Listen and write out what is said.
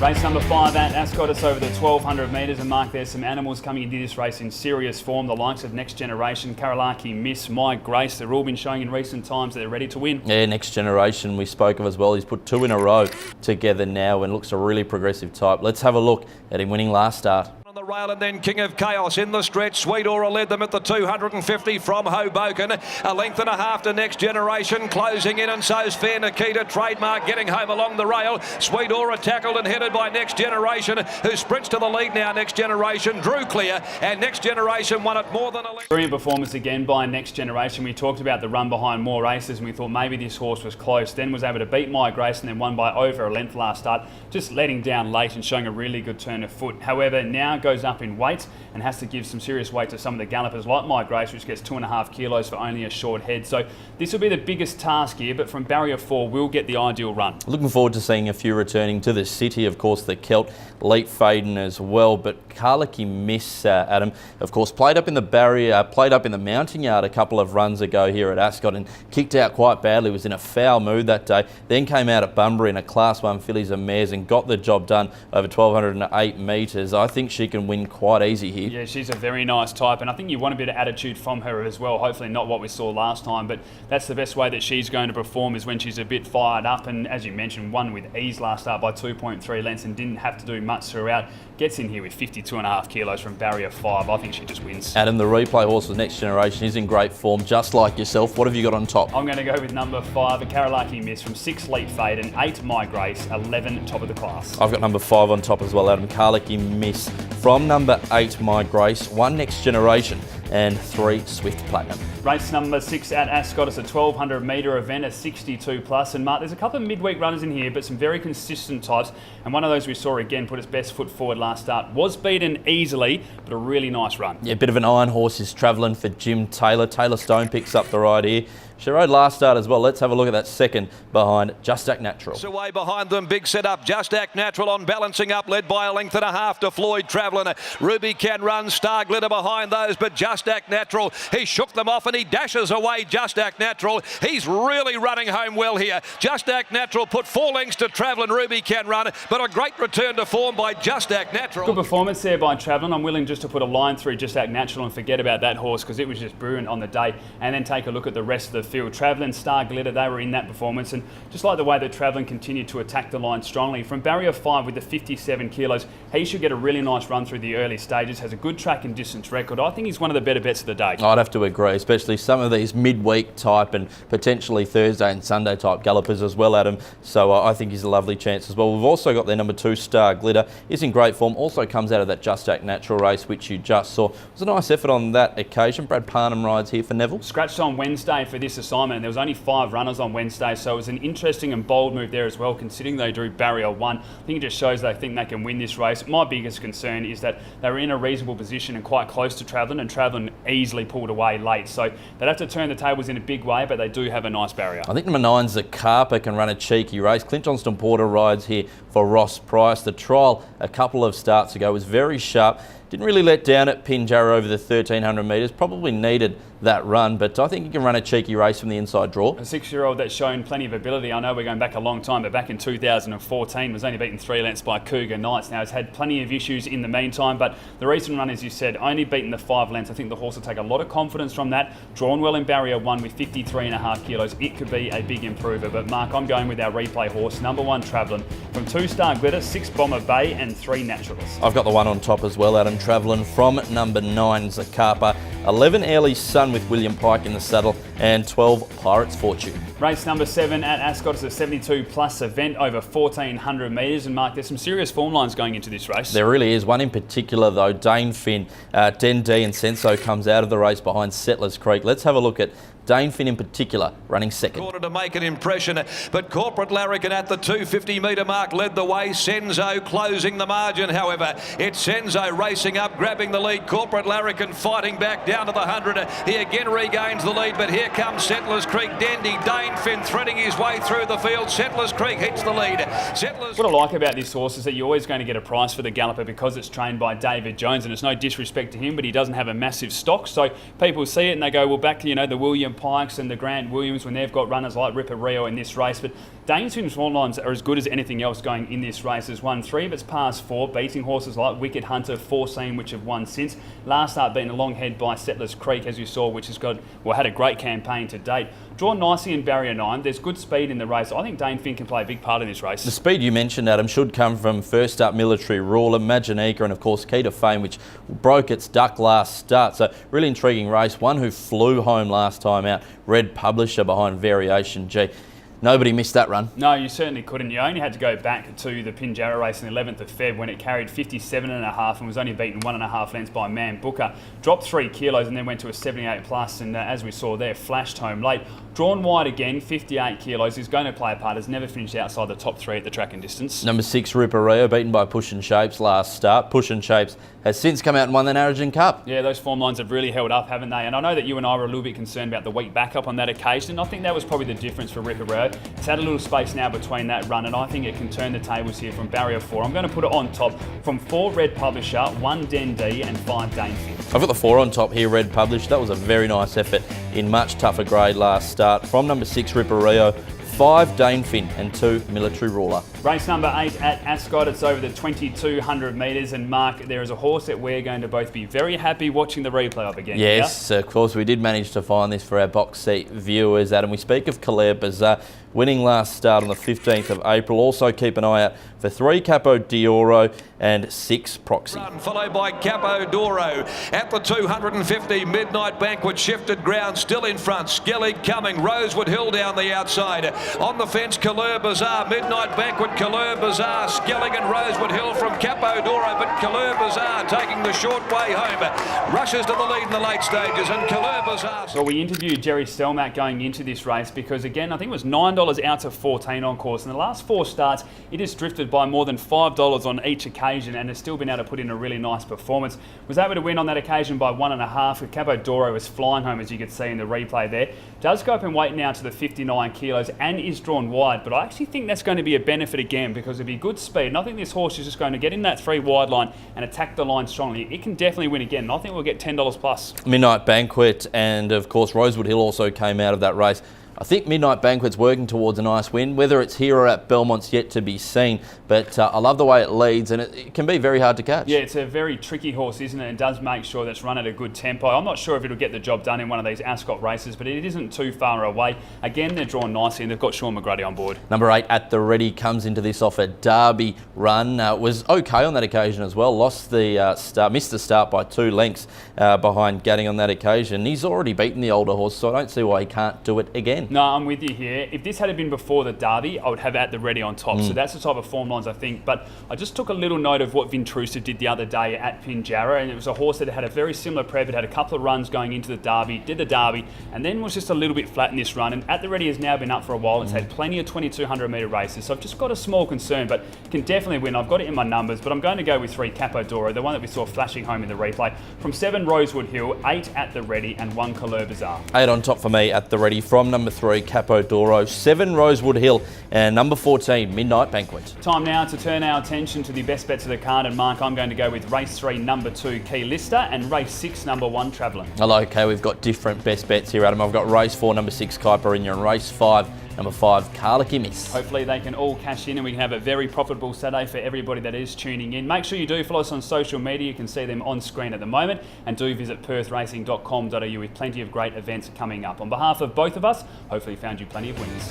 Race number 5 at Ascot, it's over the 1200 metres, and Mark, there's some animals coming into this race in serious form. The likes of Next Generation, KARLAKEE, Miss, My Grace, they've all been showing in recent times that they're ready to win. Yeah, Next Generation we spoke of as well. He's put 2 in a row together now and looks a really progressive type. Let's have a look at him winning last start. On the rail, and then King of Chaos in the stretch. Sweet Aura led them at the 250 from Hoboken. A length and a half to Next Generation, closing in, and so's Fair Nikita. Trademark getting home along the rail. Sweet Aura tackled and headed by Next Generation, who sprints to the lead now. Next Generation drew clear, and Next Generation won it more than a length. Brilliant performance again by Next Generation. We talked about the run behind more races, and we thought maybe this horse was close. Then was able to beat My Grace and then won by over a length last start, just letting down late and showing a really good turn of foot. However, now goes up in weight and has to give some serious weight to some of the gallopers like My Grace, which gets 2.5 kilos for only a short head. So this will be the biggest task here, but from barrier 4 we'll get the ideal run. Looking forward to seeing a few returning to the city. Of course, the Celt, Leap Faden as well, but KARLAKEE Miss, Adam, of course, played up in the barrier, played up in the mounting yard a couple of runs ago here at Ascot and kicked out quite badly, was in a foul mood that day, then came out at Bunbury in a Class 1 fillies and mares and got the job done over 1208 metres. I think she can win quite easy here. Yeah, she's a very nice type, and I think you want a bit of attitude from her as well. Hopefully not what we saw last time, but that's the best way that she's going to perform, is when she's a bit fired up. And as you mentioned, won with ease last start by 2.3 lengths and didn't have to do much throughout. Gets in here with 52.5 kilos from barrier 5. I think she just wins. Adam, the replay horse of Next Generation is in great form, just like yourself. What have you got on top? I'm going to go with number 5, a KARLAKEE Miss, from 6 Leap Fade and 8 My Grace, 11 top of the class. I've got number 5 on top as well, Adam. KARLAKEE Miss from number 8 My Grace, 1 Next Generation and 3 Swift Platinum. Race number 6 at Ascot. It's a 1200 metre event, a 62 plus. And Mark, there's a couple of midweek runners in here, but some very consistent types. And one of those we saw again put its best foot forward last start. Was beaten easily, but a really nice run. Yeah, a bit of an iron horse is travelling for Jim Taylor. Taylor Stone picks up the ride here. She rode last start as well. Let's have a look at that second behind Just Act Natural. So away behind them, big setup. Just Act Natural on balancing up, led by a length and a half to Floyd Travelling. Ruby Can Run, Star Glitter behind those, but Just Act Natural, he shook them off and he dashes away. Just Act Natural, he's really running home well here. Just Act Natural put 4 lengths to Travelling. Ruby Can Run, but a great return to form by Just Act Natural. Good performance there by Travelling. I'm willing just to put a line through Just Act Natural and forget about that horse, because it was just brilliant on the day, and then take a look at the rest of the field. Travelling, Star Glitter, they were in that performance, and just like the way that Travelling continued to attack the line strongly. From barrier 5 with the 57 kilos, he should get a really nice run through the early stages, has a good track and distance record. I think he's one of the better bets of the day. I'd have to agree, especially some of these midweek type and potentially Thursday and Sunday type gallopers as well, Adam. So I think he's a lovely chance as well. We've also got their number 2, Star Glitter, is in great form, also comes out of that Just Act Natural race which you just saw. It was a nice effort on that occasion. Brad Parnham rides here for Neville. Scratched on Wednesday for this assignment, and there was only 5 runners on Wednesday, so it was an interesting and bold move there as well, considering they drew barrier 1. I think it just shows they think they can win this race. My biggest concern is that they were in a reasonable position and quite close to Travelling, and Travelling easily pulled away late, so they'd have to turn the tables in a big way, but they do have a nice barrier. I think number 9's the Carper can run a cheeky race. Clint Johnston Porter rides here for Ross Price. The trial a couple of starts ago was very sharp. Didn't really let down at Pinjarra over the 1300 metres. Probably needed that run, but I think he can run a cheeky race from the inside draw. A 6-year-old that's shown plenty of ability. I know we're going back a long time, but back in 2014 was only beaten 3 lengths by Cougar Knights. Now, has had plenty of issues in the meantime, but the recent run, as you said, only beaten the 5 lengths. I think the horse will take a lot of confidence from that. Drawn well in barrier 1 with 53.5 kilos. It could be a big improver, but Mark, I'm going with our replay horse, number 1 Travelling, from 2 Star Glitter, 6 Bomber Bay and 3 Naturals. I've got the one on top as well, Adam. Travelling from number 9 Zacapa, 11 Early Sun with William Pike in the saddle, and 12 Pirate's Fortune. Race number 7 at Ascot is a 72 plus event over 1400 metres, and Mark, there's some serious form lines going into this race. There really is. One in particular though, Dane Finn, Dendee and Senso comes out of the race behind Settlers Creek. Let's have a look at Dane Finn in particular, running second. Quarter to make an impression, but Corporate Larrikin at the 250 metre mark led the way. Senzo closing the margin, however. It's Senzo racing up, grabbing the lead. Corporate Larrikin fighting back down to the 100. He again regains the lead, but here comes Settlers Creek. Dendy, Dane Finn threading his way through the field. Settlers Creek hits the lead. What I like about this horse is that you're always going to get a price for the galloper because it's trained by David Jones, and it's no disrespect to him, but he doesn't have a massive stock. So people see it and they go, well, back to, the William Pikes and the Grant Williams when they've got runners like Ripper Rio in this race. But Dane's form lines are as good as anything else going in this race. Has won 3 of its past 4, beating horses like Wicked Hunter, Foreseen, which have won since. Last start being a long head by Settlers Creek, as you saw, which has had a great campaign to date. Drawn nicely in barrier 9. There's good speed in the race. I think Dane Finn can play a big part in this race. The speed you mentioned, Adam, should come from first up Military Ruler, Maginica, and of course Key to Fame, which broke its duck last start. So really intriguing race. One who flew home last time out. Red Publisher behind Variation G. Nobody missed that run. No, you certainly couldn't. You only had to go back to the Pinjarra race on the 11th of Feb when it carried 57.5 and was only beaten 1.5 lengths by Man Booker. Dropped 3 kilos and then went to a 78 plus, and as we saw there, flashed home late. Drawn wide again, 58 kilos. He's going to play a part. Has never finished outside the top 3 at the track and distance. Number 6, Rippereo, beaten by Push and Shapes last start. Push and Shapes has since come out and won the Narrogin Cup. Yeah, those form lines have really held up, haven't they? And I know that you and I were a little bit concerned about the weak backup on that occasion. I think that was probably the difference for Rippereo. It's had a little space now between that run, and I think it can turn the tables here from barrier 4. I'm going to put it on top from 4 Red Publisher, 1 Den D and 5 Dane Finn. I've got the 4 on top here, Red Publisher. That was a very nice effort in much tougher grade last start. From number 6, Rippereo, 5 Dane Finn and 2 Military Ruler. Race number 8 at Ascot. It's over the 2,200 metres, and Mark, there is a horse that we're going to both be very happy watching the replay of again. Yes, of course, we did manage to find this for our box seat viewers, Adam. We speak of KARLAKEE Bazaar, winning last start on the 15th of April. Also keep an eye out for 3 CAPPO Dioro and 6 Proxy. Run, followed by CAPPO Doro. At the 250, Midnight Banquet shifted ground, still in front. Skellig coming, Rosewood Hill down the outside. On the fence, KARLAKEE Bazaar, Midnight Banquet, KARLAKEE Bazaar, Skellig and Rosewood Hill from CAPPO Doro, but KARLAKEE Bazaar taking the short way home. Rushes to the lead in the late stages, and KARLAKEE Bazaar. Well, we interviewed Jerry Stelmack going into this race because, again, I think it was $9 out to 14 on course. In the last 4 starts, it has drifted by more than $5 on each occasion and has still been able to put in a really nice performance. Was able to win on that occasion by 1.5, with CAPPO Doro was flying home, as you could see in the replay there. Does go up in weight now to the 59 kilos and is drawn wide, but I actually think that's going to be a benefit again because it'll be good speed, and I think this horse is just going to get in that 3 wide line and attack the line strongly. It can definitely win again, and I think we'll get $10 plus. Midnight Banquet and, of course, Rosewood Hill also came out of that race. I think Midnight Banquet's working towards a nice win. Whether it's here or at Belmont's yet to be seen, but I love the way it leads, and it can be very hard to catch. Yeah, it's a very tricky horse, isn't it? It does make sure that it's run at a good tempo. I'm not sure if it'll get the job done in one of these Ascot races, but it isn't too far away. Again, they're drawn nicely, and they've got Sean McGrady on board. Number 8 at the ready comes into this off a Derby run. Was okay on that occasion as well. Lost the start, missed the start by 2 lengths behind Gadding on that occasion. He's already beaten the older horse, so I don't see why he can't do it again. No, I'm with you here. If this had been before the Derby, I would have at the ready on top. So that's the type of form lines I think. But I just took a little note of what Vintrusive did the other day at Pinjarra, and it was a horse that had a very similar prep. It had a couple of runs going into the Derby, did the Derby, and then was just a little bit flat in this run. And at the ready has now been up for a while. It's had plenty of 2,200 metre races. So I've just got a small concern, but can definitely win. I've got it in my numbers, but I'm going to go with 3 CAPPO Doro, the one that we saw flashing home in the replay. From 7 Rosewood Hill, 8 at the ready, and 1 KARLAKEE Bazaar. 8 on top for me at the ready from number 3 CAPPO Doro, 7 Rosewood Hill, and number 14 Midnight Banquet. Time now to turn our attention to the best bets of the card, and Mark, I'm going to go with race 3 number 2 Key Lister and race 6 number 1 Travelling. Okay, we've got different best bets here, Adam. I've got race 4 number 6 Caipirinha and race 5 number 5 KARLAKEE Miss. Hopefully they can all cash in and we can have a very profitable Saturday for everybody that is tuning in. Make sure you do follow us on social media. You can see them on screen at the moment, and do visit perthracing.com.au with plenty of great events coming up. On behalf of both of us, hopefully found you plenty of winners.